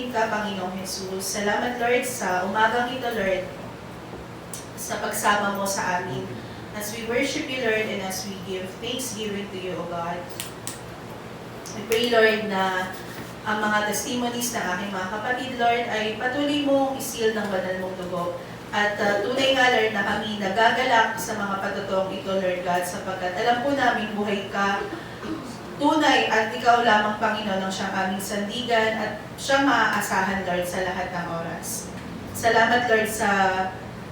namin ka, Panginoong Jesus. Salamat, Lord, sa umagang ito, Lord, sa pagsama mo sa amin. As we worship you, Lord, and as we give thanksgiving to you, O God. I pray, Lord, na ang mga testimonies ng aking mga kapatid, Lord, ay patuloy mong isil ng banal mong dugo. At tunay nga, Lord, na kami nagagalak sa mga patutuong ito, Lord God, sapagkat alam po namin buhay ka, tunay at ikaw lamang, Panginoon, ang siyang aming sandigan at siyang maaasahan, Lord, sa lahat ng oras. Salamat, Lord, sa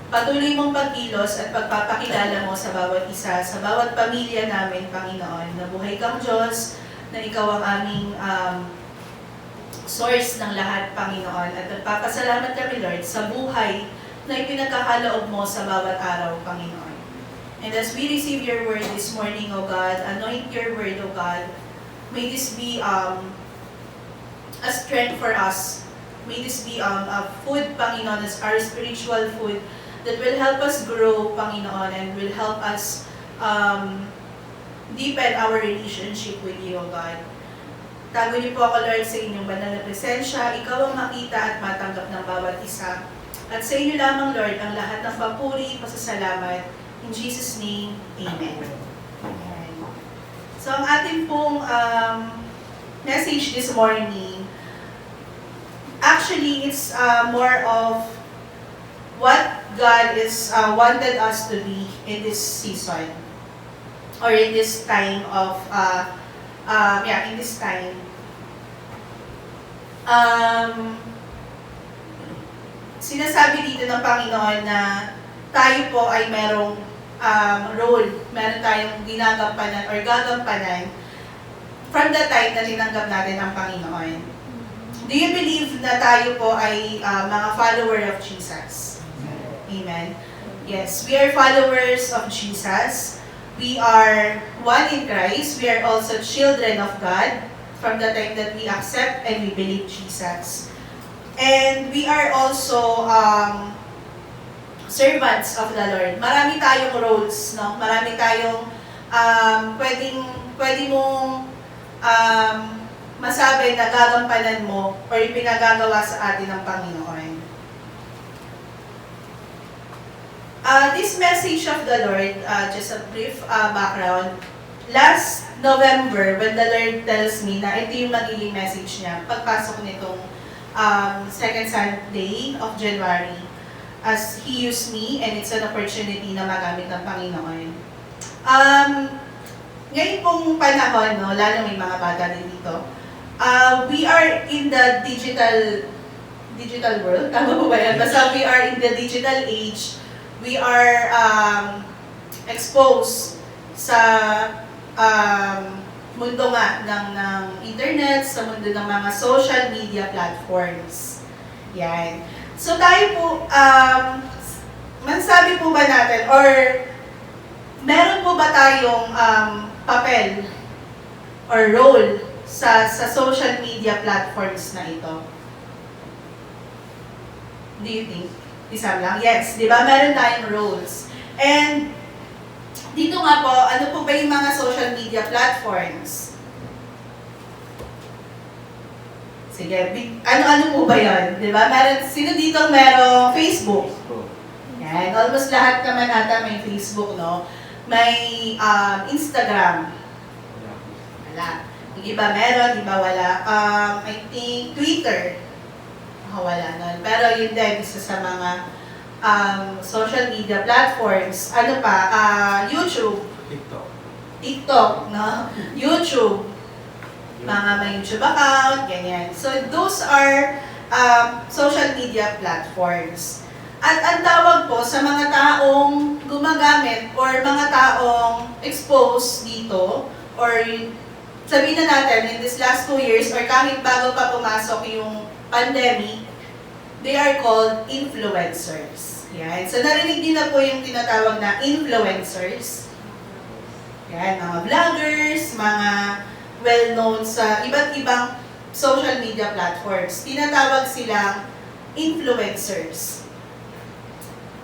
patuloy mong pagkilos at pagpapakilala mo sa bawat isa, sa bawat pamilya namin, Panginoon, na buhay kang Diyos, na ikaw ang aming source ng lahat, Panginoon. At nagpapasalamat kami, Lord, sa buhay na ipinagkakaloob mo sa bawat araw, Panginoon. And as we receive your word this morning, O God, anoint your word, O God. May this be a strength for us. May this be a food, Panginoon, as our spiritual food that will help us grow, Panginoon, and will help us deepen our relationship with you, O God. Tago niyo po ako, Lord, sa inyong banal na presensya. Ikaw ang makita at matanggap ng bawat isa. At sa inyo lamang, Lord, ang lahat ng papuri, pasasalamat. In Jesus' name, Amen. Amen. So, ang ating pong message this morning, actually, it's more of what God is wanted us to be in this season, or in this time of, in this time. Sinasabi dito ng Panginoon na tayo po ay merong role, meron tayong ginagampanan or gagampanan from the time na tinanggap natin ang Panginoon. Do you believe na tayo po ay mga follower of Jesus? Amen. Yes, we are followers of Jesus. We are one in Christ. We are also children of God from the time that we accept and we believe Jesus. And we are also servants of the Lord. Marami tayong roles, no? Marami tayong pwede mong masabi na gagampanan mo or ipinagagawa sa atin ng Panginoon. This message of the Lord, just a brief background. Last November, when the Lord tells me na ito yung magiging message niya, pagpasok nitong second Sunday of January, as He used me, and it's an opportunity na magamit ng Panginoon. Ngayon pong panahon, no, lalo may mga bata din dito, we are in the digital world, tama po ba yan? Basta we are in the digital age. We are exposed sa mundo nga ng internet, sa mundo ng mga social media platforms. Yan. So tayo po, mansabi po ba natin, or meron po ba tayong papel or role sa social media platforms na ito? Do you think? Isa lang? Yes, di ba? Meron tayong roles. And dito nga po, ano po ba yung mga social media platforms? Sige, ano-ano po ba yun? Di ba? Sino dito merong Facebook? Yan, almost lahat naman ata may Facebook, no? May Instagram. Wala. Yung iba meron, iba wala. I think Twitter. Wala nun. Pero yun din, isa sa mga social media platforms. Ano pa? YouTube. TikTok, no? YouTube. Mga may YouTube account, ganyan. So, those are social media platforms. At ang tawag po sa mga taong gumagamit or mga taong exposed dito, or sabihin na natin, in this last 2 years, or kahit bago pa pumasok yung pandemic, they are called influencers. Yan. So, narinig din na po yung tinatawag na influencers. Yan, mga vloggers, mga well-known sa iba't ibang social media platforms. Tinatawag silang influencers.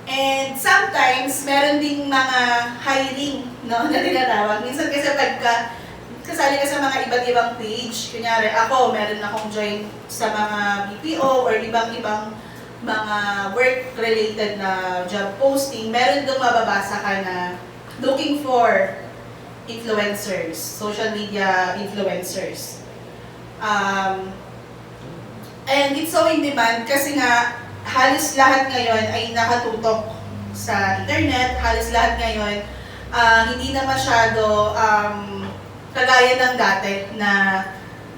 And sometimes, meron ding mga hiring, no, na tinatawag. Minsan kasi pagka kasali ka sa mga iba't ibang page. Kunyari, ako, meron akong join sa mga BPO or ibang-ibang mga work-related na job posting. Meron doon mababasa ka na looking for influencers, social media influencers. And it's so in demand kasi nga halos lahat ngayon ay nakatutok sa internet, halos lahat ngayon hindi na masyado kagaya ng dati na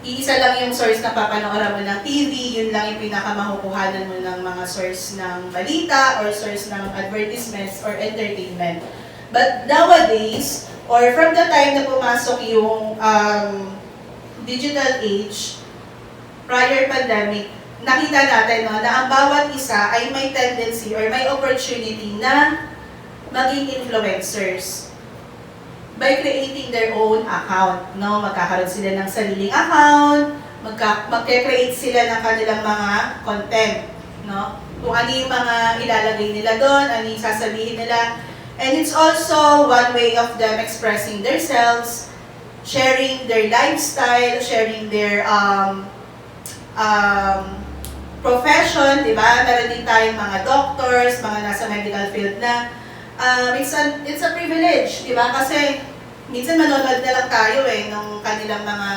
iisa lang yung source na papanoorin mo ng TV, yun lang yung pinakamahukuhanan mo ng mga source ng balita or source ng advertisements or entertainment. But nowadays, or from the time na pumasok yung digital age, prior pandemic, nakita natin no, na ang bawat isa ay may tendency or may opportunity na maging influencers by creating their own account. No? Magkakaroon sila ng sariling account, magka-create sila ng kanilang mga content. No? Kung ano yung mga ilalagay nila doon, ano yung sasabihin nila. And it's also one way of them expressing themselves, sharing their lifestyle, sharing their profession, di ba? Meron din tayong mga doctors, mga nasa medical field na it's a privilege, di ba? Kasi minsan manonood na lang tayo ng kanilang mga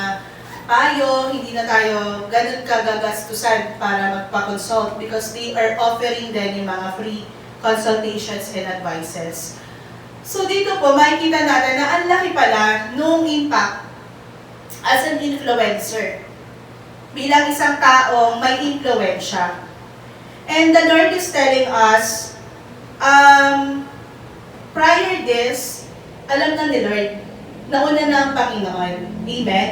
payo, hindi na tayo ganun kagagastusan para magpa-consult because they are offering din yung mga free consultations and advices. So dito po, makikita natin na ang laki pala nung impact as an influencer bilang isang taong may impluwensya. And the Lord is telling us, prior this, alam na ni Lord, nauna na ang Panginoon. Amen?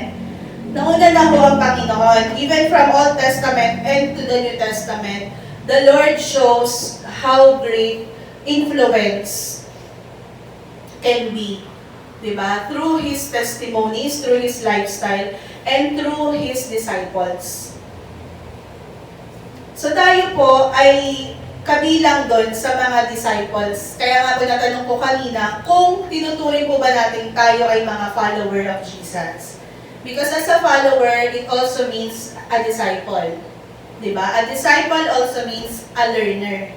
Nauna na ho ang Panginoon. Even from Old Testament and to the New Testament, the Lord shows how great influence can be. Diba? Through His testimonies, through His lifestyle, and through His disciples. So tayo po ay kabilang doon sa mga disciples. Kaya nga po natanong ko kanina, kung tinuturing po ba natin tayo ay mga follower of Jesus. Because as a follower, it also means a disciple. Diba? A disciple also means a learner,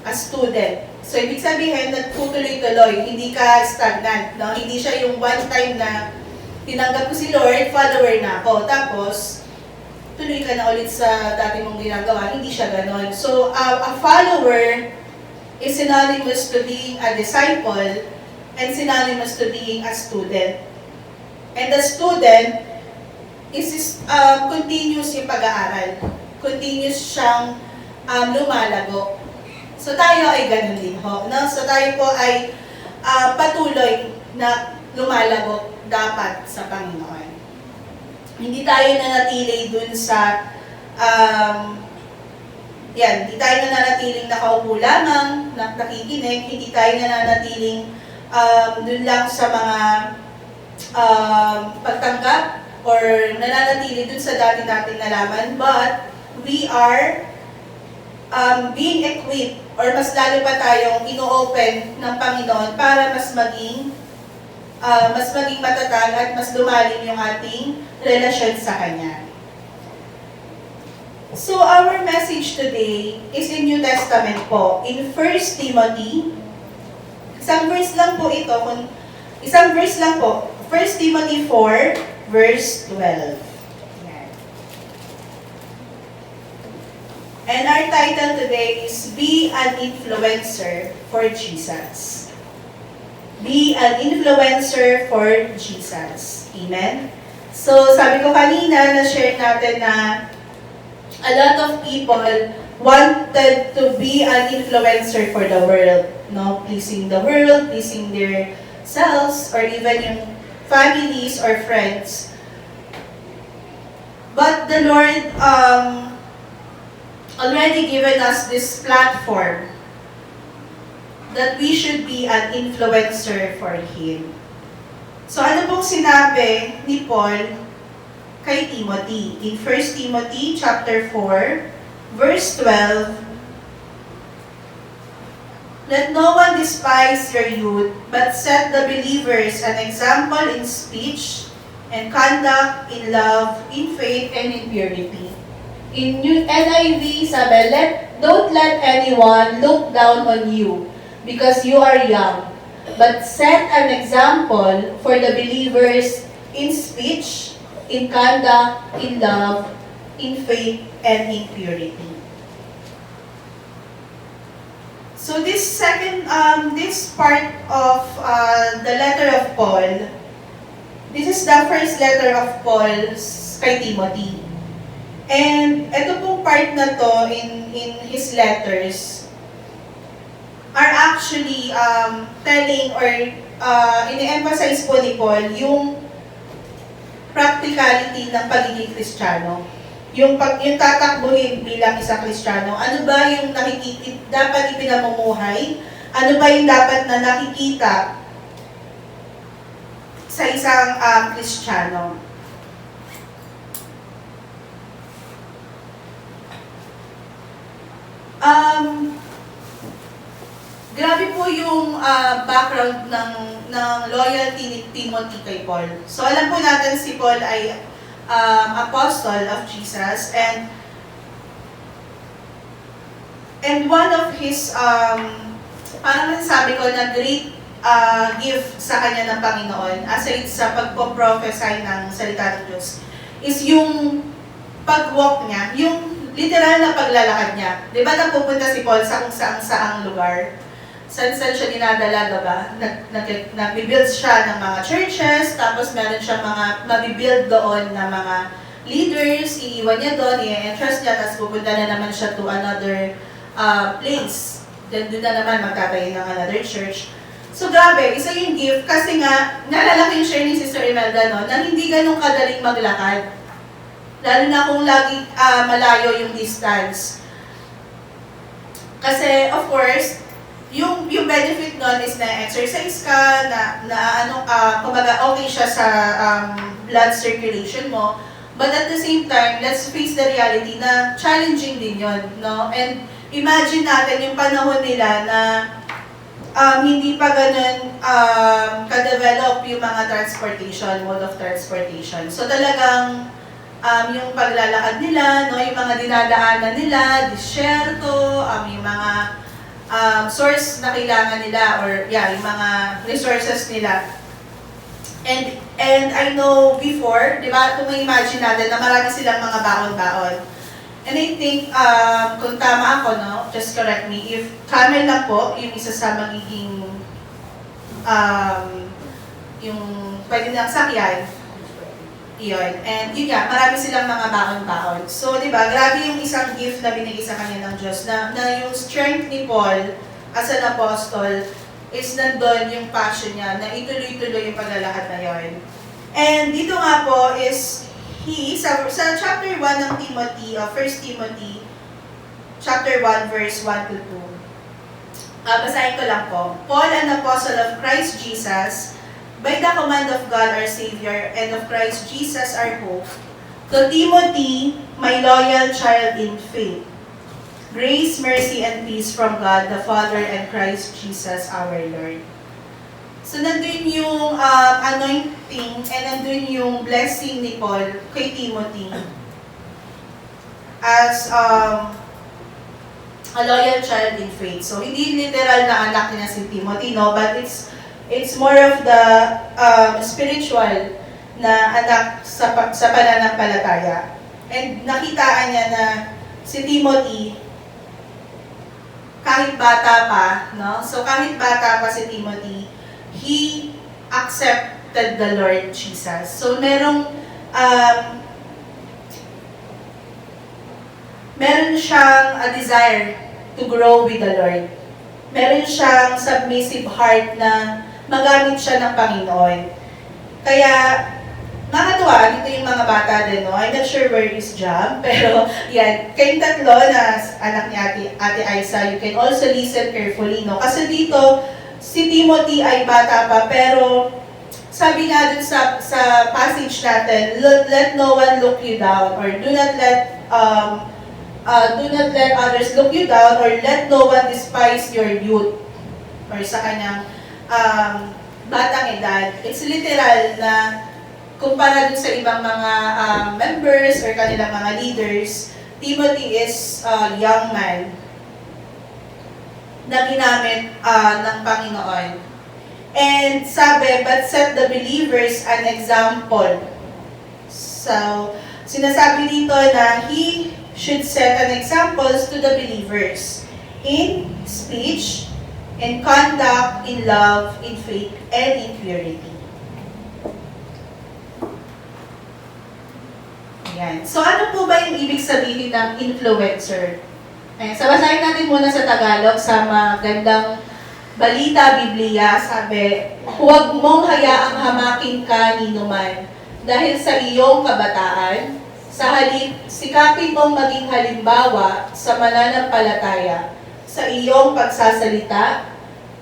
a student. So, ibig sabihin, nagtutuloy-tuloy, hindi ka stagnant. No? Hindi siya yung one time na tinanggap ko si Lord, follower na ako. Tapos, tuloy ka na ulit sa dati mong ginagawa. Hindi siya ganon. So, a follower is synonymous to being a disciple and synonymous to being a student. And the student is continuous yung pag-aaral. Continuous siyang lumalago. So, tayo ay ganun din ho. No? So, tayo po ay patuloy na lumalago dapat sa Panginoon. Hindi tayo nanatili dun sa, hindi tayo nananatiling nakaupo lamang, nakikinig, hindi tayo nananatiling dun lang sa mga pagtanggap or nananatili dun sa dati nating nalaman, but we are being equipped or mas lalo pa tayong ino-open ng Panginoon para mas maging matatag at mas lumalim yung ating relasyon sa Kanya. So, our message today is in New Testament po, in 1 Timothy. Isang verse lang po, 1 Timothy 4, verse 12. And our title today is Be an Influencer for Jesus. Be an influencer for Jesus. Amen? So, sabi ko kanina, na-share natin na a lot of people wanted to be an influencer for the world. No? Pleasing the world, pleasing their selves, or even yung families or friends. But the Lord already given us this platform that we should be an influencer for Him. So ano pong sinabi ni Paul kay Timothy? In 1 Timothy chapter 4, verse 12, let no one despise your youth, but set the believers an example in speech, and conduct in love, in faith, and in purity. In NIV, sabi, don't let anyone look down on you because you are young, but set an example for the believers in speech, in conduct, in love, in faith, and in purity. So this part of the letter of Paul, this is the first letter of Paul kay Timothy. And ito pong part na to in his letters are actually telling or ini-emphasize po ni Paul yung practicality ng pagiging Kristiyano. Yung tatakbuhin bilang isang Kristiyano. Ano ba yung dapat ipinamumuhay? Ano ba yung dapat na nakikita sa isang Kristiyano? Grabe po yung background ng loyalty ni Timothy kay Paul. So alam po natin si Paul ay apostle of Jesus, and one of his parang nasabi ko na great gift sa kanya ng Panginoon aside sa pagpo-prophesy ng salita ng Diyos is yung pag-walk niya, yung literal na paglalakad niya. Di ba napupunta si Paul sa kung saang lugar? Saan siya dinadala, diba? Nag-build siya ng mga churches, tapos meron siya mga mabibuild doon na mga leaders, iiwan niya doon, i-entrust niya, tapos pupunta na naman siya to another place. Then doon na naman magtatayo ng another church. So grabe, isa yung gift, kasi nga, nalala ko yung share ni Sister Imelda, no, na hindi ganun kadaling maglakad. Lalo na kung lagi malayo yung distance. Kasi, of course, yung benefit nun is na-exercise ka, kumbaga okay siya sa blood circulation mo. But at the same time, let's face the reality na challenging din yun, no? And imagine natin yung panahon nila na hindi pa ganun ka-develop yung mga mode of transportation. So talagang yung paglalakad nila, no, yung mga dinadaanan nila, disyerto, yung mga source na kailangan nila or yung mga resources nila. And I know before, di ba, kung ma-imagine natin na marami silang mga baon-baon. And I think, kung tama ako, no, just correct me, if camel lang po, yung isa sa magiging, yung pwede nang sakyan, yun. And yun nga, marami silang mga baon-baon. So, di ba, grabe yung isang gift na binigay sa kanya ng Diyos, na yung strength ni Paul as an apostle is nandun yung passion niya, na ituloy-tuloy yung paglalakad na yun. And dito nga po is, sa chapter 1 ng Timothy, 1 Timothy, chapter 1, verse 1 to 2. Basahin ko lang po. Paul, an apostle of Christ Jesus, by the command of God our Savior and of Christ Jesus our hope, to Timothy, my loyal child in faith, grace, mercy, and peace from God the Father and Christ Jesus our Lord. So nandun yung anointing and nandun yung blessing ni Paul kay Timothy as a loyal child in faith. So hindi literal na anak niya si Timothy, no, but it's more of the spiritual na anak sa pananampalataya. And nakitaan niya na si Timothy, kahit bata pa, no? So kahit bata pa si Timothy, he accepted the Lord Jesus. So merong siyang a desire to grow with the Lord. Meron siyang submissive heart na magamit siya ng Panginoon. Kaya, nakatuwa, dito yung mga bata din, no? I'm not sure where is Jam, pero yan, kayong tatlo na anak ni Ate Aiza, you can also listen carefully, no? Kasi dito, si Timothy ay bata pa, pero sabi nga dun sa passage natin, let no one look you down, or do not let others look you down, or let no one despise your youth, or sa kanyang batang edad. It's literal na kumpara dun sa ibang mga members or kanilang mga leaders, Timothy is a young man na ginamit ng Panginoon. And sabi, but set the believers an example. So, sinasabi dito na he should set an example to the believers in speech, in conduct, in love, in faith, and in purity. Ayan. So, ano po ba yung ibig sabihin ng influencer? Ayan. So, basahin natin muna sa Tagalog sa magandang balita, Biblia. Sabi, huwag mong hayaang hamakin ka ni numan dahil sa iyong kabataan. Sa halip, sikapin mong maging halimbawa sa mananampalataya sa iyong pagsasalita,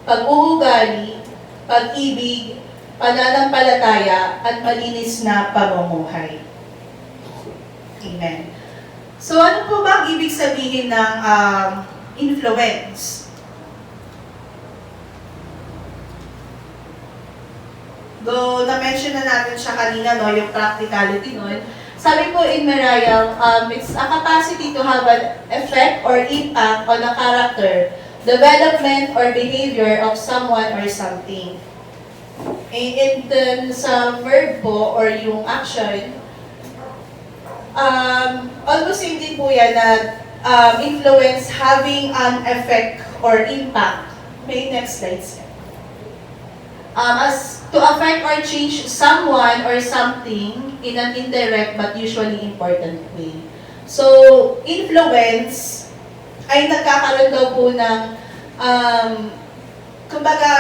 pag-uugali, pag-ibig, pananampalataya, at malinis na pamumuhay. Amen. So, ano po ba ang ibig sabihin ng influence? Though, na-mention na natin siya kanina, no, yung practicality nun. Sabi po in Merriam, it's a capacity to have an effect or impact on a character, development, or behavior of someone or something. And then, sa verb po, or yung action, almost same din po yan na influence having an effect or impact. May next slides. As to affect or change someone or something in an indirect but usually important way. So, influence ay nagkakaroon daw po ng kumbaga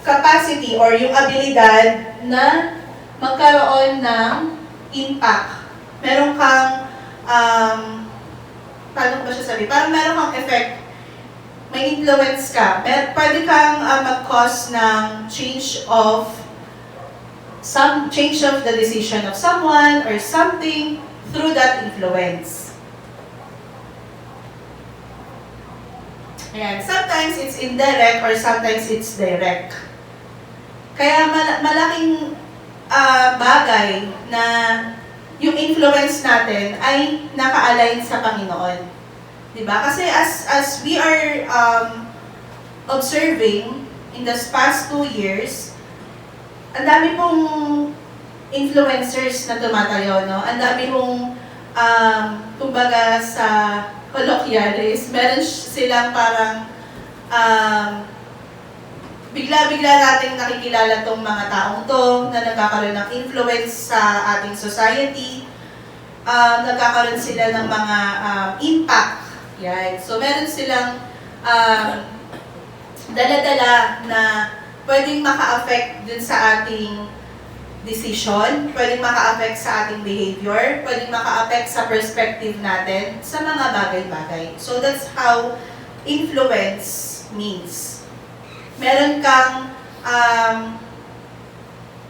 capacity or yung abilidad na magkaroon ng impact. Meron kang, paano ba siya sabi? Parang meron kang effect. May influence ka. Pwede kang mag-cause ng change of the decision of someone or something through that influence. Ayan. Sometimes it's indirect or sometimes it's direct. Kaya malaking bagay na yung influence natin ay naka-align sa Panginoon. Diba? Kasi as we are observing in the past 2 years, ang dami pong influencers na tumatayo, no? Ang dami pong, kumbaga sa colloquialis, meron silang parang bigla-bigla nating nakikilala tong mga taong to na nagkakaroon ng influence sa ating society. Nagkakaroon sila ng mga impact. Yan. So, meron silang dala-dala na pwedeng maka-affect dun sa ating decision, pwedeng maka-affect sa ating behavior, pwedeng maka-affect sa perspective natin sa mga bagay-bagay. So, that's how influence means. Meron kang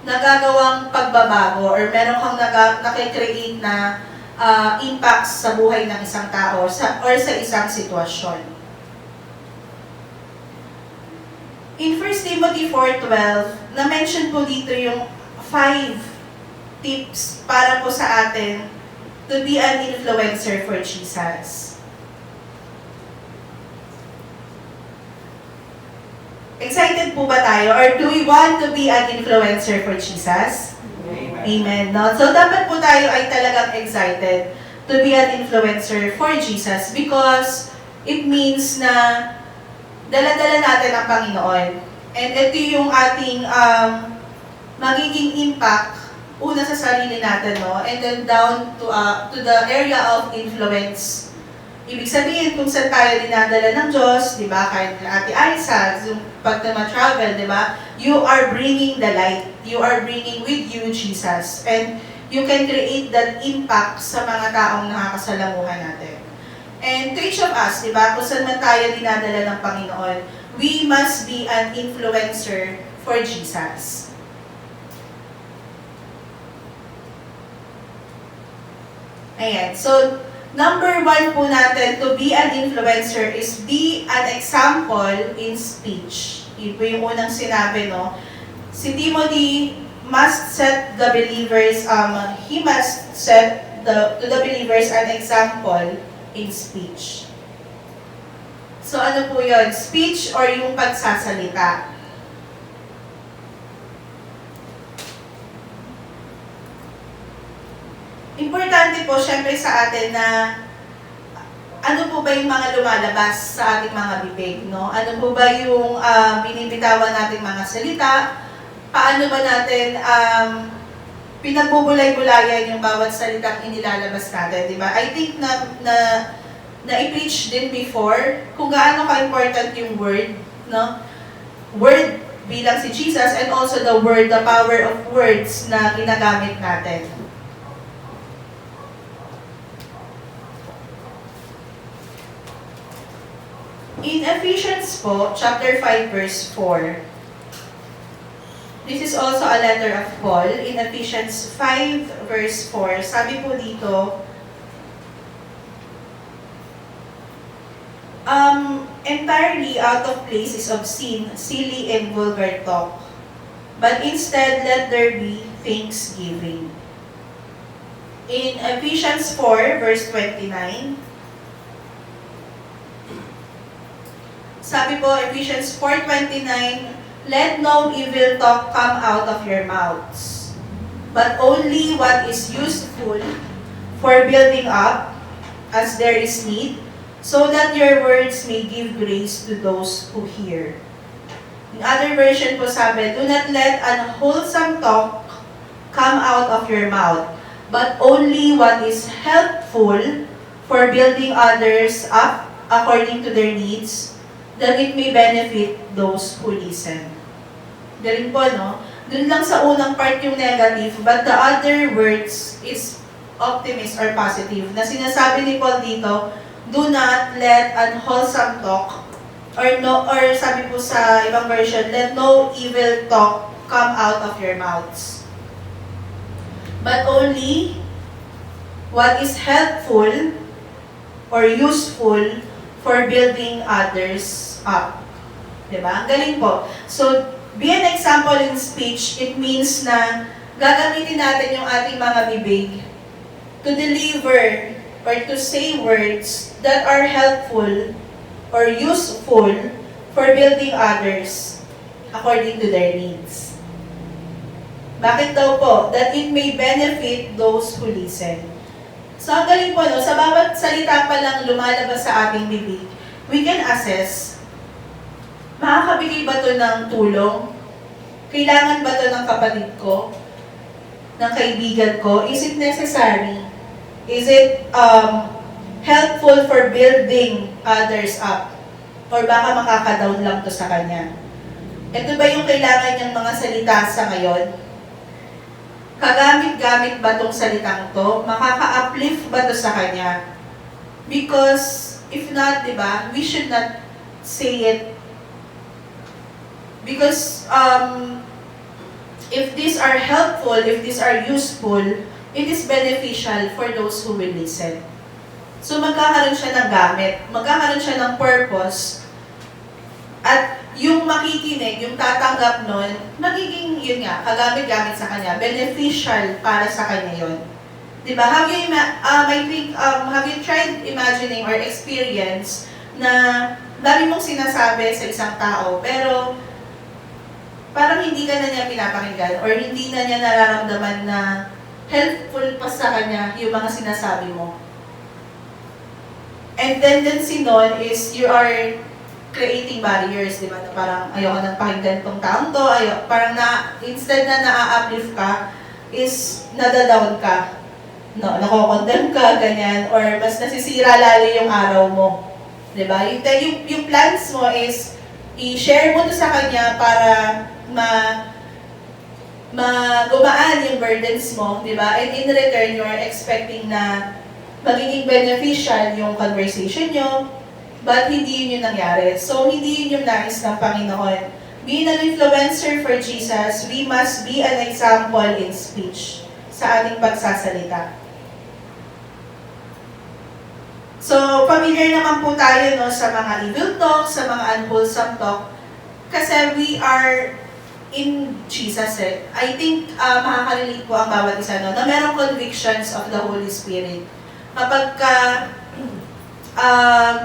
nagagawang pagbabago or meron kang nakikreate na impacts sa buhay ng isang tao or sa isang sitwasyon. In 1 Timothy 4:12, na-mention po dito yung 5 tips para po sa atin to be an influencer for Jesus. Excited po ba tayo? Or do we want to be an influencer for Jesus? Amen. No? So, dapat po tayo ay talagang excited to be an influencer for Jesus because it means na dala-dala natin ang Panginoon. And ito yung ating magiging impact una sa sarili natin, no? And then down to the area of influence. Ibig sabihin, kung saan tayo dinadala ng Diyos, di ba? Kahit Ate Aiza, pag travel, di ba? You are bringing the light. You are bringing with you Jesus. And you can create that impact sa mga taong nakakasalamuhan natin. And to each of us, di ba? Kung saan man tayo dinadala ng Panginoon, we must be an influencer for Jesus. Ayan. So, number 1 po natin, to be an influencer is be an example in speech. Yun po yung unang sinabi, no? Si Timothy, must set the believers, he must set to the believers an example in speech. So ano po yun? Speech or yung pagsasalita? Importante po syempre sa atin na ano po ba yung mga lumalabas sa ating mga bibig, no? Ano po ba yung binibitawan nating mga salita? Paano ba natin pinagbubulay-bulayan yung bawat salitang inilalabas natin, di ba? I think na i-preach din before kung gaano ka-important yung word, no? Word bilang si Jesus and also the word, the power of words na ginagamit natin. In Ephesians po, chapter 5, verse 4, this is also a letter of Paul. In Ephesians 5, verse 4, sabi po dito, entirely out of place is obscene, silly, and vulgar talk. But instead, let there be thanksgiving. In Ephesians 4, verse 29, sabi po, Ephesians 4:29, let no evil talk come out of your mouths, but only what is useful for building up as there is need, so that your words may give grace to those who hear. In other version po sabi, do not let unwholesome talk come out of your mouth, but only what is helpful for building others up according to their needs, that it may benefit those who listen. Galing po, no? Dun lang sa unang part yung negative, but the other words is optimist or positive. Na sinasabi ni Paul dito, do not let unwholesome talk, or sabi po sa ibang version, let no evil talk come out of your mouths. But only what is helpful or useful for building others up. Diba? Ang galing po. So, be an example in speech, it means na gagamitin natin yung ating mga bibig to deliver or to say words that are helpful or useful for building others according to their needs. Bakit daw po? That it may benefit those who listen. So, ang galing po, no? Sa bawat salita pa lang lumalabas sa ating bibig, we can assess, makakabigay ba ito ng tulong? Kailangan ba ito ng kapatid ko? Ng kaibigan ko? Is it necessary? Is it helpful for building others up? Or baka makaka-down lang to sa kanya? Ito ba yung kailangan niyang mga salita sa ngayon? Kagamit-gamit ba itong salitang to? Makaka-uplift ba to sa kanya? Because, if not, di ba, we should not say it. Because, if these are helpful, if these are useful, it is beneficial for those who will listen. So, magkakaroon siya ng gamit, magkakaroon siya ng purpose, at yung makikinig, yung tatanggap nun, magiging, yun nga, kagamit-gamit sa kanya, beneficial para sa kanya yun. Diba? Have you tried imagining or experience na dami mong sinasabi sa isang tao, pero parang hindi ka na niya pinapakinggan or hindi na niya nararamdaman na helpful pa sa kanya yung mga sinasabi mo. And tendency nun is you are creating barriers, di ba? Na parang ayoko nang pakinggan tong taong to, parang instead na na-uplift ka, is nadadown ka. No, nako-condemn ka, ganyan, or mas nasisira lalo yung araw mo. Di ba? Yung plans mo is i-share mo to sa kanya para gumaan yung burdens mo, di ba? And in return, you are expecting na magiging beneficial yung conversation nyo, but hindi yun yung nangyari. So, hindi yun yung nais ng Panginoon. Being an influencer for Jesus, we must be an example in speech sa ating pagsasalita. So, familiar naman po tayo, no, sa mga evil talk, sa mga unwholesome talk, kasi we are in Jesus I think makaka-relate po ang bawat isa no, na merong convictions of the Holy Spirit. Kapag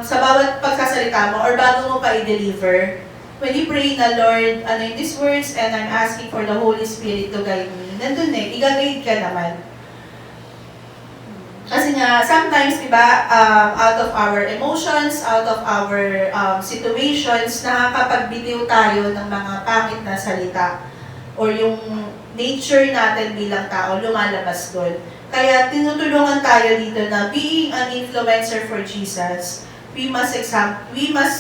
sa bawat pagsasalita mo or bago mo pa i-deliver, when you pray na Lord, ano in these words and I'm asking for the Holy Spirit to guide me, nandun i-guide ka naman. Kasi nga, sometimes, di ba, out of our emotions, out of our situations, nakakapagbitiw tayo ng mga pangit na salita or yung nature natin bilang tao lumalabas doon. Kaya tinutulungan tayo dito na being an influencer for Jesus, we must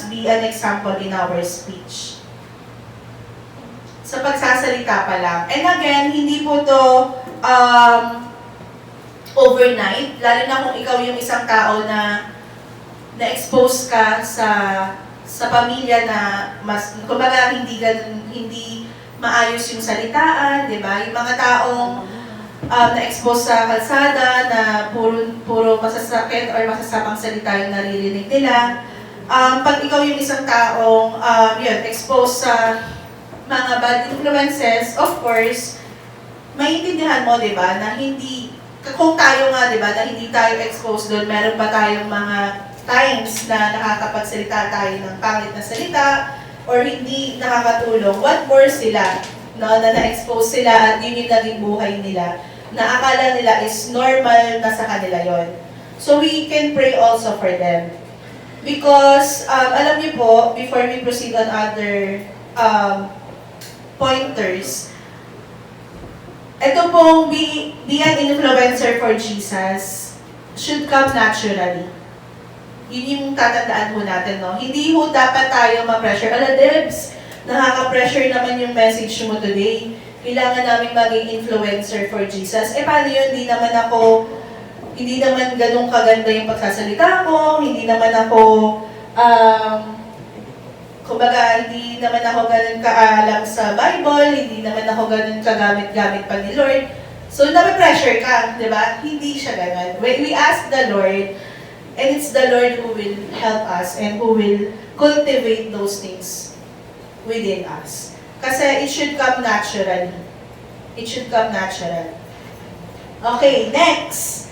be an example in our speech. Sa pagsasalita pa lang. And again, hindi po to overnight, lalo na kung ikaw yung isang tao na na-expose ka sa pamilya na mas, kumbaga hindi maayos yung salitaan, di ba? Yung mga taong na-expose sa kalsada na puro masasakit or masasapang salita yung naririnig nila. Pag ikaw yung isang taong exposed sa mga bad influences, of course, maintindihan mo, di ba, na hindi kung tayo nga, di ba, na hindi tayo exposed doon, meron pa tayong mga times na nakakapagsalita tayo ng pangit na salita or hindi nakakatulong. What more sila, no, na na-expose sila at yun yung naging buhay nila, na akala nila is normal na sa kanila yon. So we can pray also for them. Because, alam niyo po, before we proceed on other pointers, ito pong be an influencer for Jesus should come naturally. Yun yung tatandaan ho natin, no? Hindi ho dapat tayo ma-pressure. Ala, Debs, nakaka-pressure naman yung message mo today. Kailangan namin maging influencer for Jesus. Paano yun? Hindi naman ganun kaganda yung pagsasalita ko, hindi naman ako, kumbaga, hindi naman ako ganun kaalam sa Bible, hindi naman ako ganun kagamit-gamit pa ni Lord. So, nape-pressure ka, di ba? Hindi siya ganun. When we ask the Lord, and it's the Lord who will help us and who will cultivate those things within us. Kasi it should come naturally. It should come naturally. Okay, next.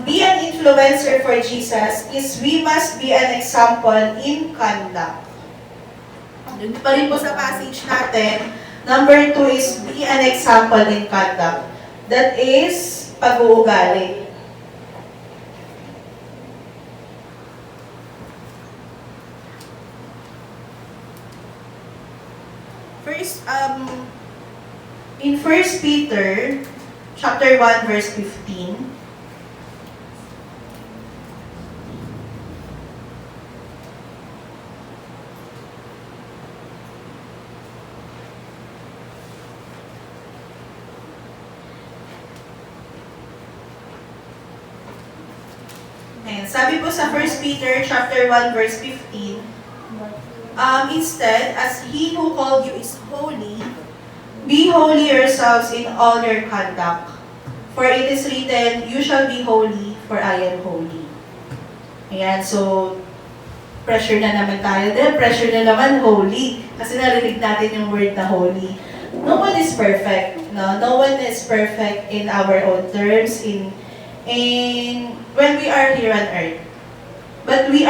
Be an influencer for Jesus is we must be an example in conduct. Doon pa rin po sa passage natin. Number 2 is be an example in conduct. That is pag-uugali. First, in 1 Peter chapter 1 verse 15, sabi po sa 1 Peter chapter 1 verse 15, instead, as He who called you is holy, be holy yourselves in all your conduct. For it is written, you shall be holy, for I am holy. Ayan, so, pressure na naman tayo din. Pressure na naman, holy. Kasi narinig natin yung word na holy. No one is perfect. No one is perfect in our own terms, when we are here on earth. But we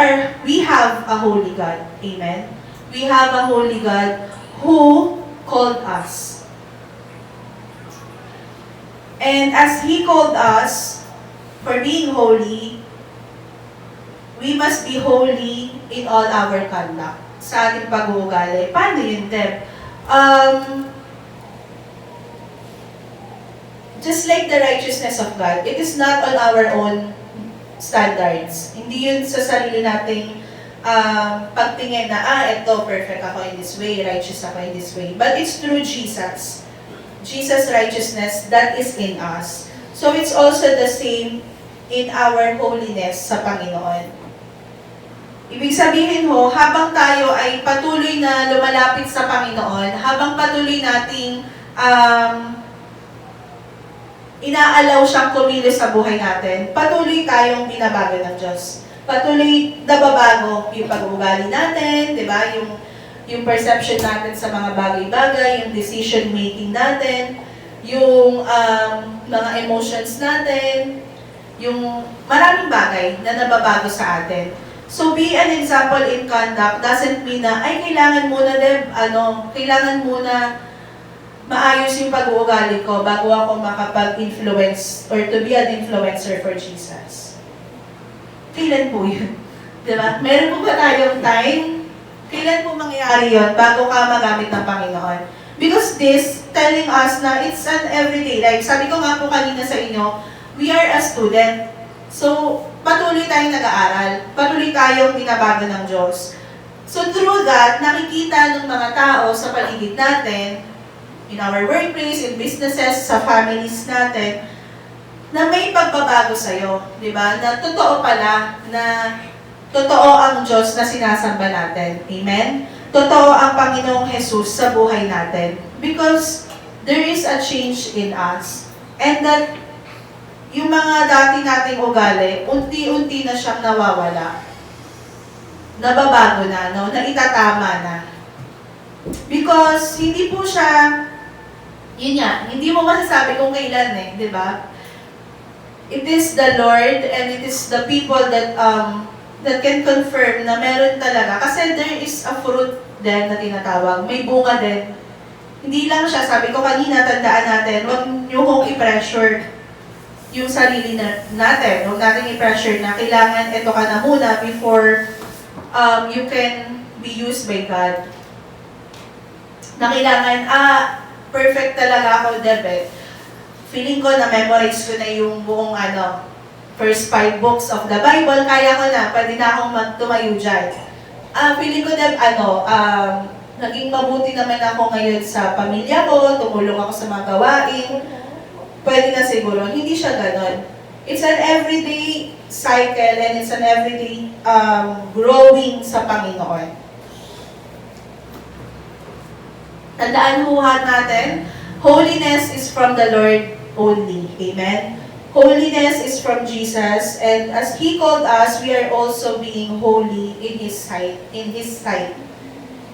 have a holy God. Amen? We have a holy God who called us. And as He called us for being holy, we must be holy in all our conduct. Sa ating pag-uugali. Paano yun, Deb? Just like the righteousness of God, it is not on our own standards. Hindi yun sa sarili nating pagtingin na, ito, perfect ako in this way, righteous ako in this way. But it's through Jesus. Jesus' righteousness that is in us. So it's also the same in our holiness sa Panginoon. Ibig sabihin ho, habang tayo ay patuloy na lumalapit sa Panginoon, habang patuloy nating inaalaw siyang kumilos sa buhay natin, patuloy tayong binabago ng Diyos. Patuloy nababago yung pag-uugali natin, di ba? yung perception natin sa mga bagay-bagay, yung decision making natin, yung mga emotions natin, yung maraming bagay na nababago sa atin. So, be an example in conduct doesn't mean na, ay, kailangan muna, kailangan muna maayos yung pag-uugali ko bago ako makapag-influence or to be an influencer for Jesus. Kailan po yun? Diba? Meron po ba tayong time? Kailan po mangyayari yun bago ka magamit ng Panginoon? Because this, telling us na it's an everyday life. Sabi ko nga po kanina sa inyo, we are a student. So, patuloy tayong nag-aaral. Patuloy tayong binabago ng Diyos. So, through that, nakikita ng mga tao sa paligid natin, in our workplace, in businesses, sa families natin, na may pagbabago sa'yo. Diba? Na totoo pala, na totoo ang Diyos na sinasamba natin. Amen? Totoo ang Panginoong Jesus sa buhay natin. Because there is a change in us. And that yung mga dati nating ugali, unti-unti na siyang nawawala. Nababago na, no? Naitatama na. Because hindi po siya, yun nga, hindi mo masasabi kung kailan di ba? It is the Lord and it is the people that that can confirm na meron talaga. Kasi there is a fruit din na tinatawag. May bunga din. Hindi lang siya, sabi ko kanina, tandaan natin, huwag nyo kong i-pressure yung sarili natin. Huwag natin i-pressure na kailangan ito ka na muna before you can be used by God. Na kailangan, perfect talaga ako, Debet. Feeling ko na-memorize ko na yung buong first 5 books of the Bible, kaya ko na, pwede na akong tumayo dyan. Feeling ko na, naging mabuti naman ako ngayon sa pamilya ko, tumulong ako sa mga gawain, pwede na siguro. Hindi siya ganon. It's an everyday cycle and it's an everyday growing sa Panginoon. Tandaan natin, holiness is from the Lord only. Amen? Holiness is from Jesus, and as He called us, we are also being holy in His sight.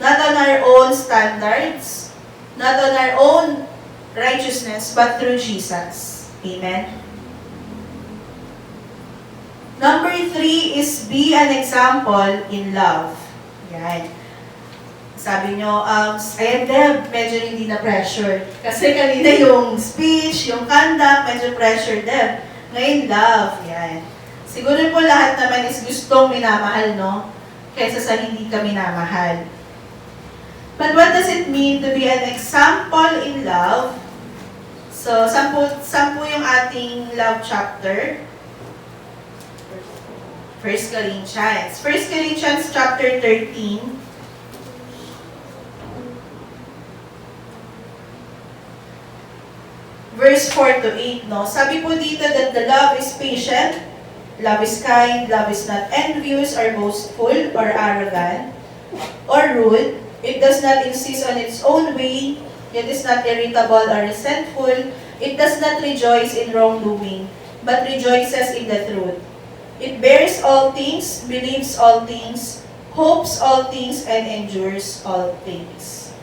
Not on our own standards, not on our own righteousness, but through Jesus. Amen? Number 3 is be an example in love. Yan. Sabi nyo, ayan Deb, medyo hindi na pressure. Kasi kanina yung speech, yung conduct, medyo pressure Deb. Ngayon, love. Yan. Siguro po lahat naman is gustong minamahal, no? Kaysa sa hindi ka minamahal. But what does it mean to be an example in love? So, sampu yung ating love chapter. 1 Corinthians. 1 Corinthians chapter 13. Verse 4 to 8, no? Sabi po dito that the love is patient, love is kind, love is not envious or boastful or arrogant or rude. It does not insist on its own way. It is not irritable or resentful. It does not rejoice in wrongdoing, but rejoices in the truth. It bears all things, believes all things, hopes all things, and endures all things.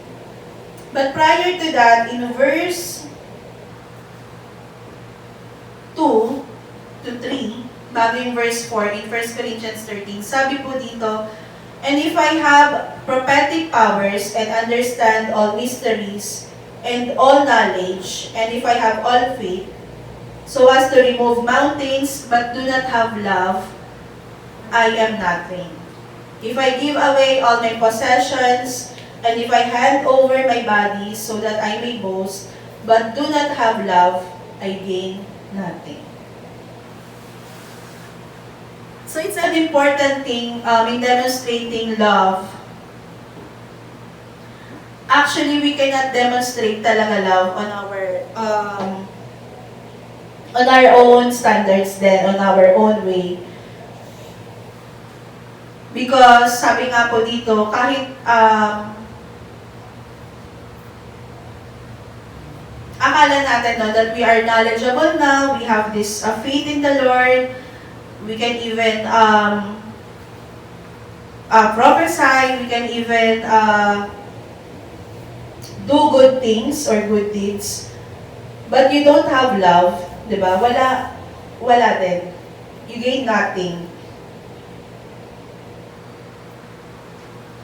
But prior to that, in verse 2 to 3, bago yung verse 4 in 1 Corinthians 13, sabi po dito, and if I have prophetic powers and understand all mysteries and all knowledge, and if I have all faith, so as to remove mountains but do not have love, I am nothing. If I give away all my possessions, and if I hand over my body so that I may boast, but do not have love, I gain nothing. So it's an important thing in demonstrating love. Actually, we cannot demonstrate talaga love on our own standards then, on our own way. Because sabi nga po dito, kahit akala natin that we are knowledgeable now, we have this faith in the Lord, we can even prophesy, we can even do good things or good deeds, but you don't have love, di ba? Wala din. You gain nothing.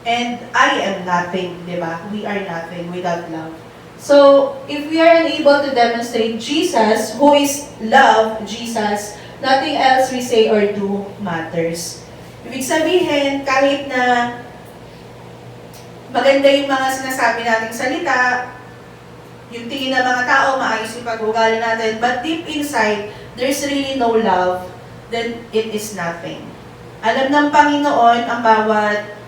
And I am nothing, di ba? We are nothing without love. So, if we are unable to demonstrate Jesus, who is love, Jesus, nothing else we say or do matters. Ibig sabihin, kahit na maganda yung mga sinasabi nating salita, yung tingin ng mga tao, maayos yung pag-ugali natin, but deep inside, there's really no love, then it is nothing. Alam ng Panginoon ang bawat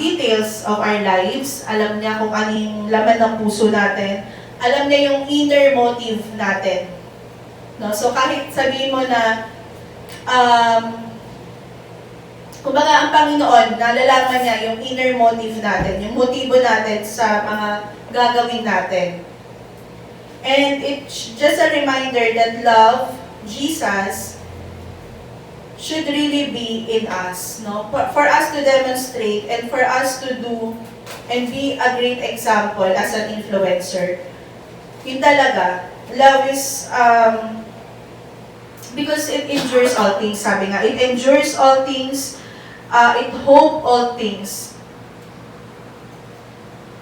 details of our lives. Alam niya kung anong laman ng puso natin. Alam niya yung inner motive natin. No? So kahit sabihin mo na kumbaga ang Panginoon, nalalaman niya yung inner motive natin, yung motibo natin sa mga gagawin natin. And it's just a reminder that love, Jesus, should really be in us, no? For us to demonstrate and for us to do and be a great example as an influencer. Yun talaga, love is, because it endures all things, sabi nga, it endures all things, it hope all things.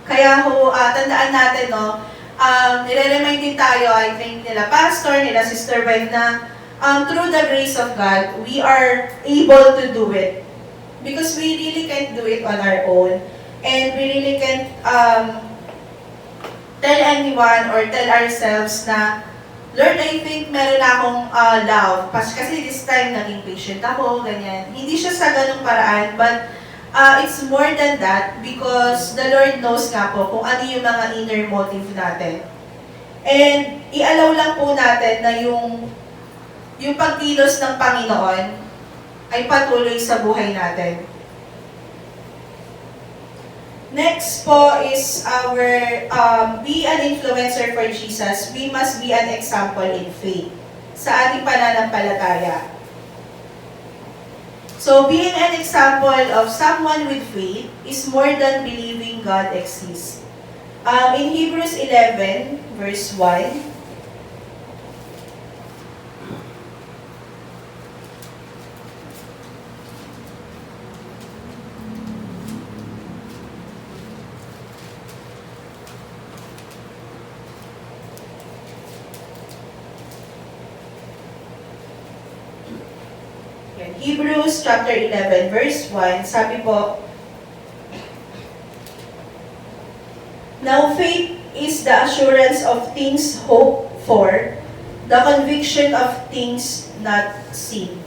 Kaya tandaan natin, no, nire-remind din tayo, I think, nila Pastor, nila Sister Wen, na through the grace of God, we are able to do it. Because we really can't do it on our own. And we really can't tell anyone or tell ourselves na, Lord, I think meron akong love. Kasi this time, naging patient ako, ganyan. Hindi siya sa ganung paraan, but it's more than that because the Lord knows nga po kung ano yung mga inner motive natin. And i-allow lang po natin na yung pagkilos ng Panginoon ay patuloy sa buhay natin. Next po is our be an influencer for Jesus. We must be an example in faith sa ating pananampalataya. So, being an example of someone with faith is more than believing God exists. In Hebrews 11, verse 1, Hebrews chapter 11, verse 1, sabi po, now faith is the assurance of things hoped for, the conviction of things not seen.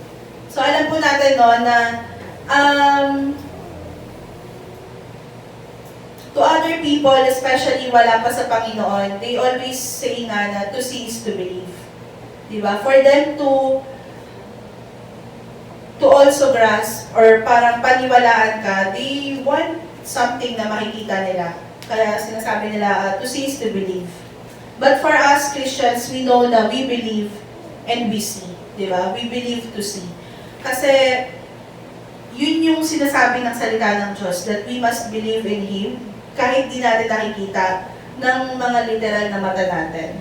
So alam po natin no, na to other people, especially wala pa sa Panginoon, they always say nga na to see is to believe. Diba? For them to also grasp or parang paniwalaan ka, they want something na makikita nila. Kaya sinasabi nila, to see is to believe. But for us Christians, we know na we believe and we see. Diba? We believe to see. Kasi yun yung sinasabi ng salita ng Diyos, that we must believe in Him kahit di natin nakikita ng mga literal na mata natin.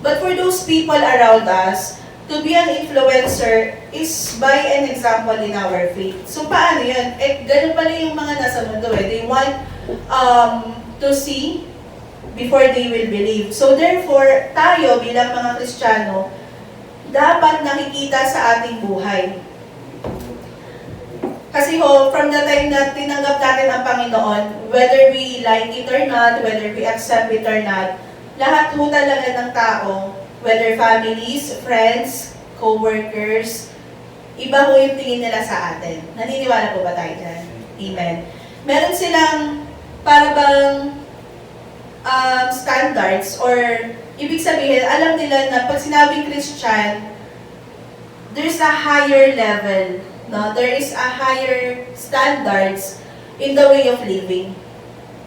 But for those people around us, to be an influencer is by an example in our faith. So paano yun? Ganun pala yung mga nasa mundo eh. They want to see before they will believe. So therefore, tayo bilang mga Kristiyano, dapat nakikita sa ating buhay. Kasi from the time na tinanggap natin ang Panginoon, whether we like it or not, whether we accept it or not, lahat ho talaga ng tao, whether families, friends, co-workers, iba ho yung tingin nila sa atin. Naniniwala po ba tayo dyan? Amen. Meron silang para bang standards or ibig sabihin, alam nila na pag sinabing Christian, there's a higher level. No? There is a higher standards in the way of living.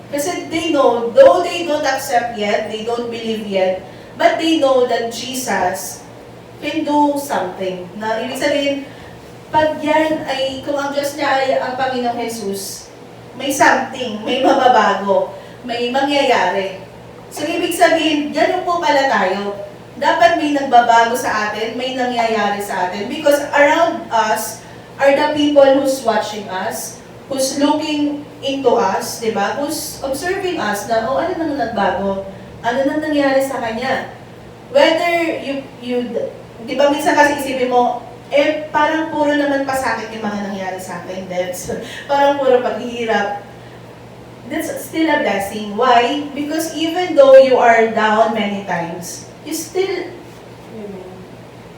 Kasi they know, though they don't accept yet, they don't believe yet, but they know that Jesus can do something. Na ibig sabihin, pag yan ay, kung ang Diyos niya ay ang Panginoong Jesus, may something, may mababago, may mangyayari. So, ibig sabihin, ganun po pala tayo. Dapat may nagbabago sa atin, may nangyayari sa atin. Because around us are the people who's watching us, who's looking into us, di ba? Who's observing us na, oh, ano nang nagbago? Ano nang nangyari sa kanya? Whether di ba minsan kasi isipin mo, parang puro naman pasakit yung mga nangyari sa akin, Debs. Parang puro paghihirap. That's still a blessing. Why? Because even though you are down many times, you still,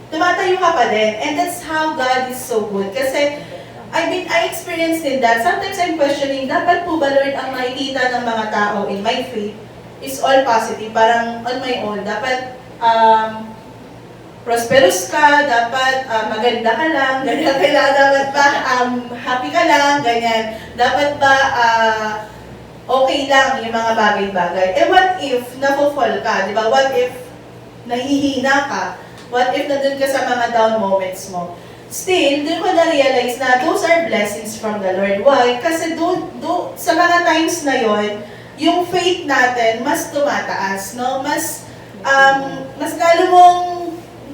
tumatayo ka pa din. And that's how God is so good. Kasi, I experienced in that. Sometimes I'm questioning, dapat po ba, Lord, ang makikita ng mga tao in my faith is all positive, parang on my own. Dapat, prosperous ka, dapat maganda ka lang, ganyan ka lang, dapat ba happy ka lang, ganyan. Dapat ba okay lang yung mga bagay-bagay. Eh what if napofall ka, di ba? What if nahihina ka? What if nandun ka sa mga down moments mo? Still, doon ko na-realize na those are blessings from the Lord. Why? Kasi sa mga times na yon, yung faith natin mas tumataas, no? Mas lalo mong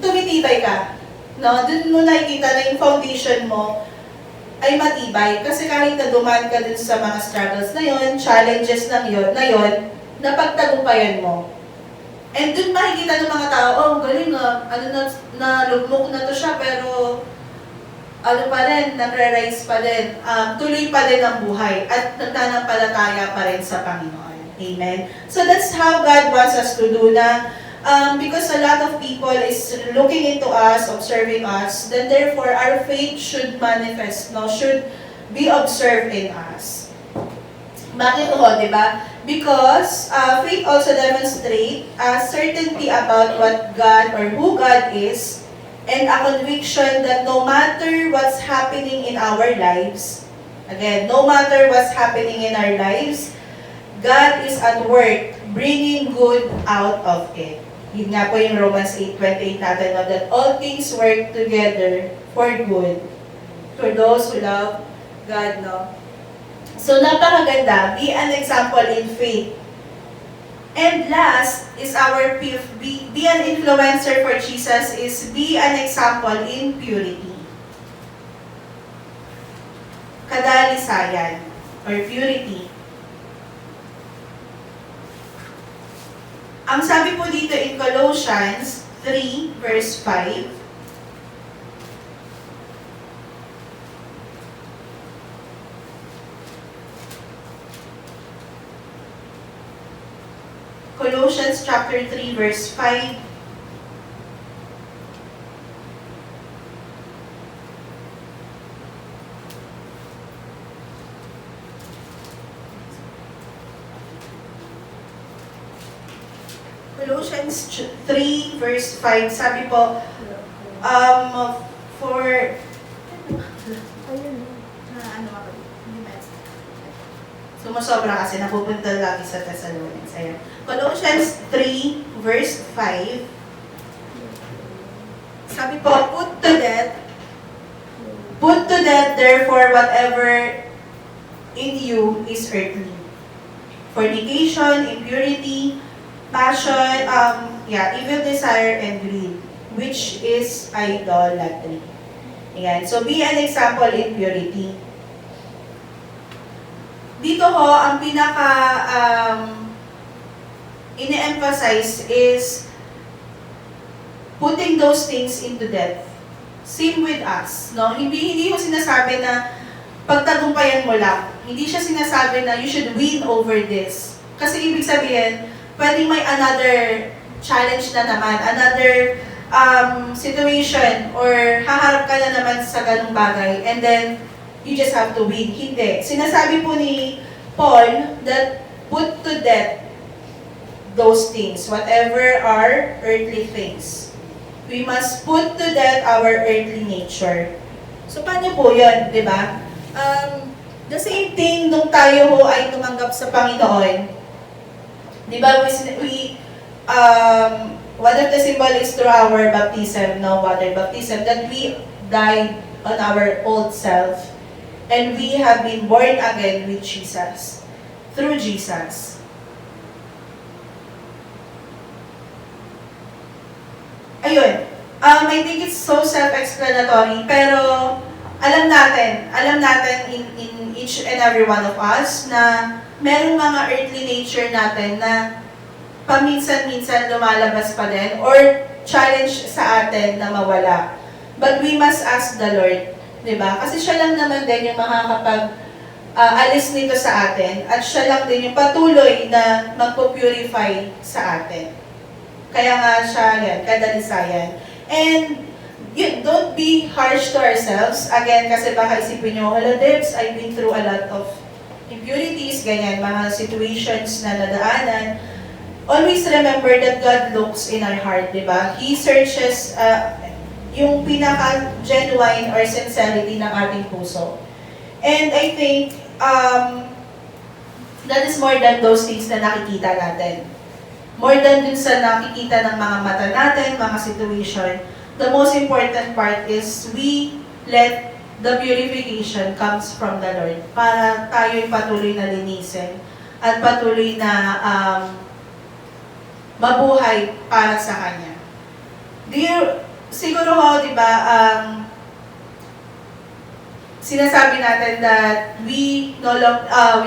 tumitibay ka. No? Doon mo nakikita na yung foundation mo ay matibay. Kasi kahit na dumaan ka dun sa mga struggles na yon, challenges na yon, napagtagumpayan mo. And doon makikita ng mga tao, oh, galing nalugmok na to siya, pero ano pa rin, nagre-rise pa din, tuloy pa din ang buhay, at nagtanampalataya pa rin sa Panginoon. Amen? So that's how God wants us to do na, because a lot of people is looking into us, observing us, then therefore our faith should manifest, no? Should be observed in us. Bakit ho, di ba? Because faith also demonstrates a certainty about what God or who God is, and a conviction that no matter what's happening in our lives, again, no matter what's happening in our lives, God is at work bringing good out of it. Yun nga po yung Romans 8:28 natin, no, that all things work together for good for those who love God, no? So, napakaganda. Be an example in faith. And last is our fifth, be an influencer for Jesus is be an example in purity. Kadalisayan or purity. Ang sabi po dito in Colossians 3 verse 5, Colossians chapter 3 verse 5, Colossians 3 verse 5, sabi po, for, sumusobra kasi napupunta lagi sa Thessalonians. Ayan. Colossians 3 verse 5, sabi po, put to death therefore whatever in you is earthly. Fornication, impurity, passion, evil desire, and greed, which is idolatry. Ayan. So, be an example in purity. Dito ho, ang pinaka ine-emphasize is putting those things into death. Same with us, no? Hindi mo sinasabi na pagtagumpayan mo lang. Hindi siya sinasabi na you should win over this. Kasi ibig sabihin, pwedeng may another challenge na naman, another situation, or haharap ka na naman sa ganung bagay, and then you just have to win. Hindi. Sinasabi po ni Paul that put to death those things, whatever are earthly things. We must put to death our earthly nature. So, paano po yun, di ba? The same thing nung tayo ho ay tumanggap sa Panginoon. Di ba, one of the symbol is through our baptism, no, water baptism, that we died on our old self, and we have been born again with Jesus, through Jesus. Ayun, I think it's so self-explanatory, pero alam natin in each and every one of us na merong mga earthly nature natin na paminsan-minsan lumalabas pa din or challenge sa atin na mawala. But we must ask the Lord, di ba? Kasi siya lang naman din yung makakapag alis nito sa atin at siya lang din yung patuloy na magpo-purify sa atin. Kaya nga siya yan, kadalisayan. And don't be harsh to ourselves. Again, kasi baka isipin nyo, hello Debs, I've been through a lot of impurities, ganyan, mga situations na nadaanan. Always remember that God looks in our heart, di ba? He searches yung pinaka-genuine or sincerity ng ating puso. And I think that is more than those things na nakikita natin. More than dun sa nakikita ng mga mata natin, mga situation, the most important part is we let the purification comes from the Lord para tayo'y patuloy na linisin at patuloy na mabuhay para sa Kanya. Siguro ho, di ba, sinasabi natin that we no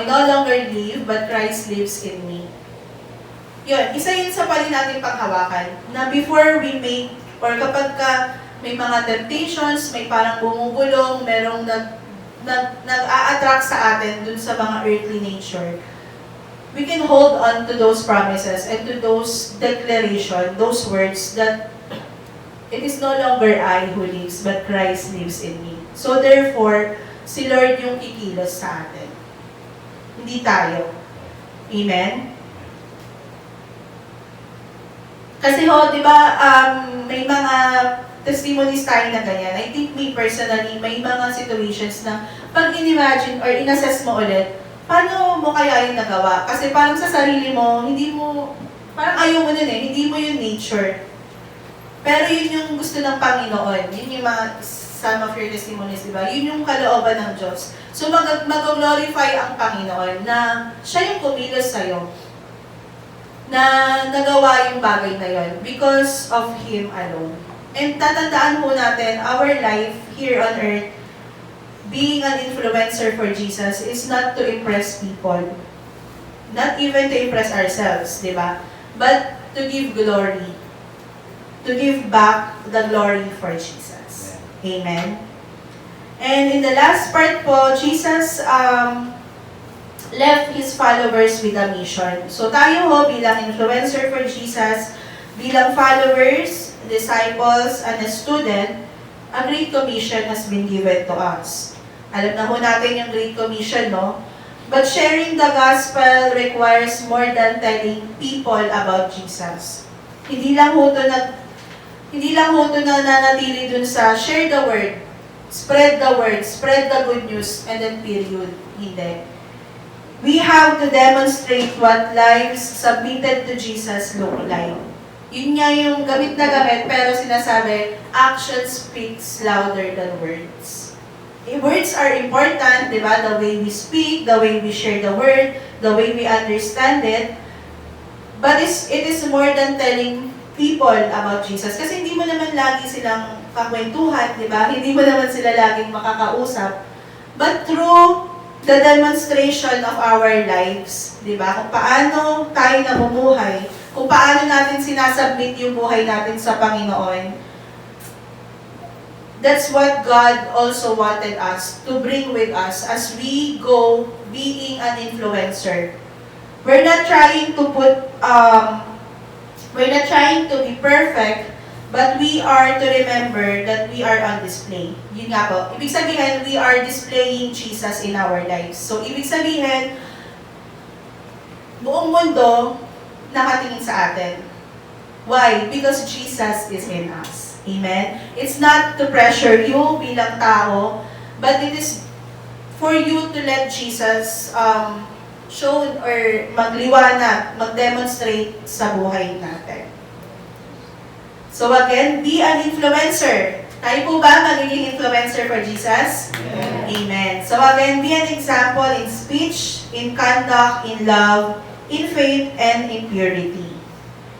longer live, but Christ lives in me. Yun, isa yun sa pali natin panghawakan, na before we make, or kapag may mga temptations, may parang bumubulong, merong nag-a-attract sa atin dun sa mga earthly nature, we can hold on to those promises and to those declaration, those words that it is no longer I who lives, but Christ lives in me. So therefore, si Lord yung kikilos sa atin. Hindi tayo. Amen? Kasi ho, di ba, may mga testimonies tayo na ganyan. I think me personally, may mga situations na pag in-imagine or in-assess mo ulit, paano mo kaya yung nagawa? Kasi parang sa sarili mo, hindi mo, parang ayaw mo nun eh, hindi mo yung nature. Pero yun yung gusto ng Panginoon. Yun yung mga, some of your testimonies, di ba? Yun yung kalooban ng Diyos. So mag-glorify ang Panginoon na siya yung kumilos sa'yo, na nagawa yung bagay na yun because of Him alone. And tatandaan po natin, our life here on earth, being an influencer for Jesus is not to impress people. Not even to impress ourselves, di ba? But to give glory. To give back the glory for Jesus. Amen. And in the last part po, Jesus left His followers with a mission. So tayo ho, bilang influencer for Jesus, bilang followers, disciples, and a student, a Great Commission has been given to us. Alam na ho natin yung Great Commission, no? But sharing the gospel requires more than telling people about Jesus. Hindi lang ho to na nanatili dun sa share the word, spread the word, spread the good news, and then period. Hindi. We have to demonstrate what lives submitted to Jesus look like. Yun nga yung gamit na gamit, pero sinasabi, action speaks louder than words. Words are important, di ba? The way we speak, the way we share the word, the way we understand it. But it is more than telling people about Jesus. Kasi hindi mo naman lagi silang kakwentuhan, di ba? Hindi mo naman sila laging makakausap. But through the demonstration of our lives, di ba? Kung paano tayo namumuhay, kung paano natin sinasubmit yung buhay natin sa Panginoon, that's what God also wanted us to bring with us as we go being an influencer. We're not trying to be perfect, but we are to remember that we are on display. Yun nga po. Ibig sabihin, we are displaying Jesus in our lives. So, ibig sabihin, buong mundo nakatingin sa atin. Why? Because Jesus is in us. Amen? It's not to pressure you bilang tao, but it is for you to let Jesus show or magliwanag, mag-demonstrate sa buhay natin. So again, be an influencer. Tayo po ba magiging influencer for Jesus? Amen. Amen. So again, be an example in speech, in conduct, in love, in faith, and in purity.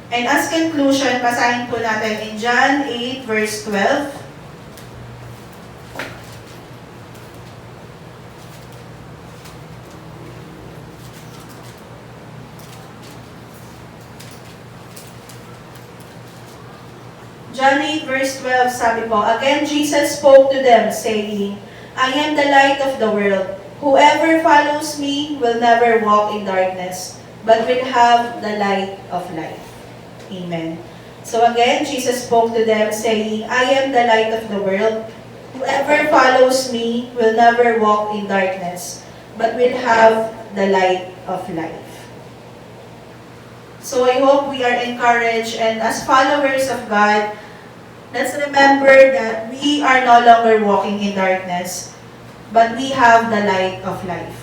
And as conclusion, basahin po natin in John 8 verse 12. John 8 verse 12, sabi po, again, Jesus spoke to them, saying, I am the light of the world. Whoever follows me will never walk in darkness, but will have the light of life. Amen. So again, Jesus spoke to them, saying, I am the light of the world. Whoever follows me will never walk in darkness, but will have the light of life. So I hope we are encouraged, and as followers of God, let's remember that we are no longer walking in darkness, but we have the light of life.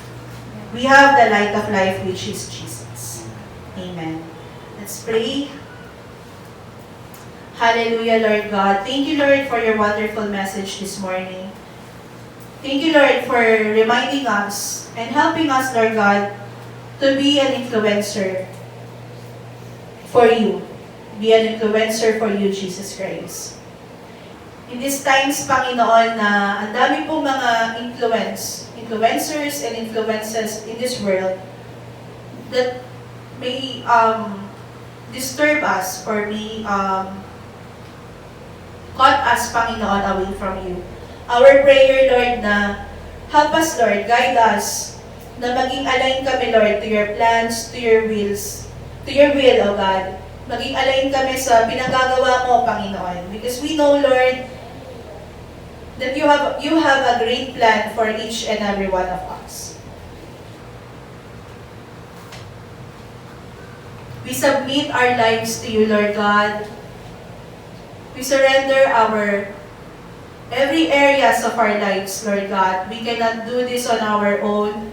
We have the light of life, which is Jesus. Amen. Let's pray. Hallelujah, Lord God. Thank you, Lord, for your wonderful message this morning. Thank you, Lord, for reminding us and helping us, Lord God, to be an influencer for you. Be an influencer for you, Jesus Christ. In these times, Panginoon, na ang dami pong mga influencers and influences in this world that may disturb us or may caught us, Panginoon, away from you. Our prayer, Lord, na help us, Lord, guide us, na maging align kami, Lord, to your plans, to your wills, to your will, O God. Maging align kami sa pinagagawa mo, Panginoon. Because we know, Lord, that you have a great plan for each and every one of us. We submit our lives to you, Lord God. We surrender every areas of our lives, Lord God. We cannot do this on our own,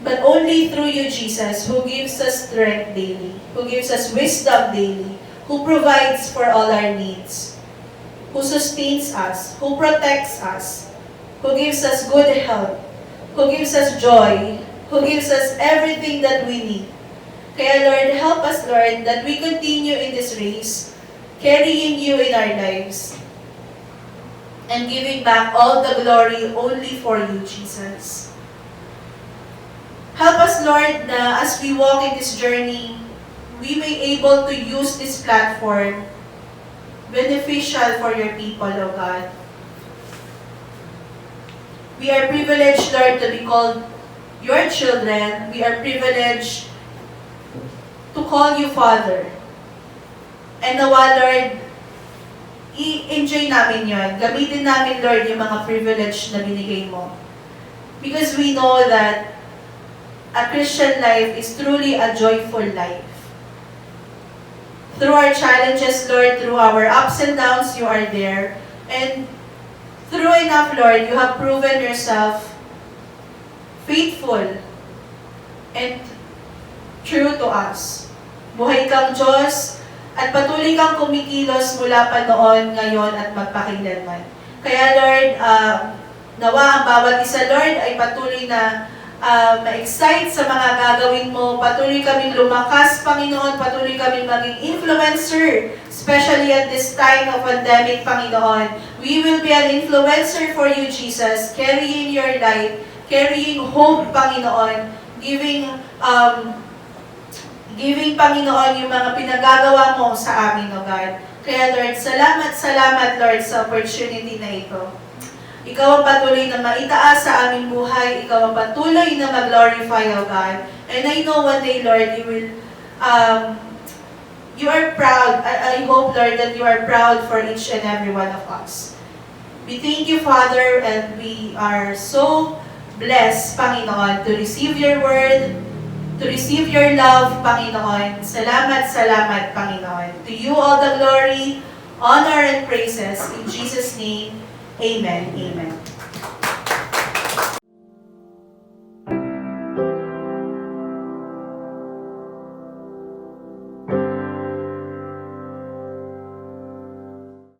but only through you, Jesus, who gives us strength daily, who gives us wisdom daily, who provides for all our needs, who sustains us, who protects us, who gives us good health, who gives us joy, who gives us everything that we need. Kaya Lord, help us, Lord, that we continue in this race, carrying you in our lives, and giving back all the glory only for you, Jesus. Help us, Lord, na as we walk in this journey, we may able to use this platform beneficial for your people, O God. We are privileged, Lord, to be called your children. We are privileged to call you Father. And nawa, Lord, i-enjoy namin yon. Gamitin namin, Lord, yung mga privilege na binigay mo. Because we know that a Christian life is truly a joyful life. Through our challenges, Lord, through our ups and downs, you are there. And through enough, Lord, you have proven yourself faithful and true to us. Buhay kang Diyos at patuloy kang kumikilos mula pa noon, ngayon at magpakailanman. Kaya Lord, nawa ang bawat isa, Lord, ay patuloy na ma-excite sa mga gagawin mo. Patuloy kaming lumakas, Panginoon. Patuloy kaming maging influencer, especially at this time of pandemic, Panginoon. We will be an influencer for you, Jesus, carrying your light, carrying hope, Panginoon, giving, Panginoon, yung mga pinagagawa mo sa amin, O God. Kaya, Lord, salamat, Lord, sa opportunity na ito. Ikaw ang patuloy na maitaas sa aming buhay. Ikaw ang patuloy na mag-glorify, O God. And I know one day, Lord, you are proud. I hope, Lord, that you are proud for each and every one of us. We thank you, Father, and we are so blessed, Panginoon, to receive your word, to receive your love, Panginoon. Salamat, Panginoon. To you all the glory, honor, and praises. In Jesus' name, amen. Amen.